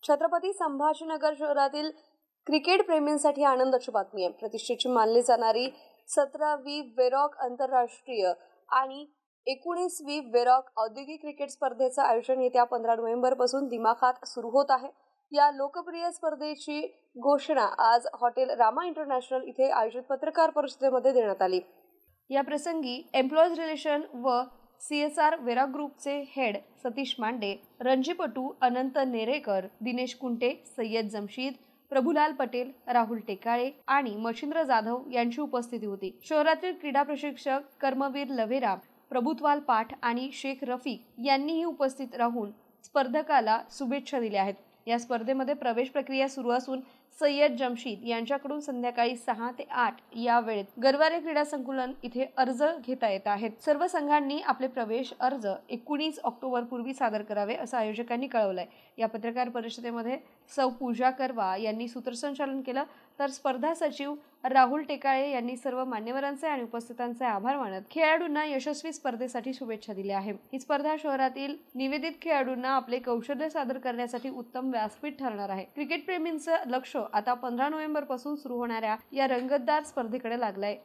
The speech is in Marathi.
छत्रपती संभाजीनगर शहरातील क्रिकेट प्रेमींसाठी आनंदाची बातमी आहे। प्रतिष्ठेची मानली जाणारी 17वी वेरॉक आंतरराष्ट्रीय आणि 19वी वेरॉक औद्योगिक क्रिकेट स्पर्धेचं आयोजन येत्या 15 नोव्हेंबर पासून दिमाखात सुरू होत आहे। या लोकप्रिय स्पर्धेची घोषणा आज हॉटेल रामा इंटरनॅशनल इथे आयोजित पत्रकार परिषदेमध्ये देण्यात आली। या प्रसंगी एम्प्लॉईज रिलेशन व CSR वेरॉक ग्रुपचे हेड सतीश मांडे, रणजीपटू अनंत नेरेकर, दिनेश कुंटे, सय्यद जमशीद, प्रभुलाल पटेल, राहुल टेकाळे आणि मच्छिंद्र जाधव यांची उपस्थिती होती। शहरातील क्रीडा प्रशिक्षक कर्मवीर लव्हेरा, प्रभुत्वाल पाठ आणि शेख रफिक यांनीही उपस्थित राहून स्पर्धकाला शुभेच्छा दिल्या आहेत। या स्पर्धेमध्ये प्रवेश प्रक्रिया सुरू असून सय्यद जमशीद यांच्याकडून संध्याकाळी 6 ते 8 या वेळेत गरवारे क्रीडा संकुलन इथे अर्ज घेता येत आहेत। सर्व संघांनी आपले प्रवेश अर्ज 19 ऑक्टोबर पूर्वी सादर करावे असं आयोजकांनी कळवलंय। या पत्रकार परिषदेमध्ये सौ पूजा करवा यांनी सूत्रसंचालन केलं, तर स्पर्धा सचिव राहुल टेकाळे यांनी सर्व मान्यवरांचे आणि उपस्थितांचे आभार मानत खेळाडूंना यशस्वी स्पर्धेसाठी शुभेच्छा दिल्या आहेत। ही स्पर्धा शहरातील निवेदित खेळाडूंना आपले कौशल्य सादर करण्यासाठी उत्तम व्यासपीठ ठरणार आहे। क्रिकेट प्रेमींचं लक्ष आता 15 नोव्हेंबर पासून सुरू होणाऱ्या या रंगतदार स्पर्धेकडे लागलंय।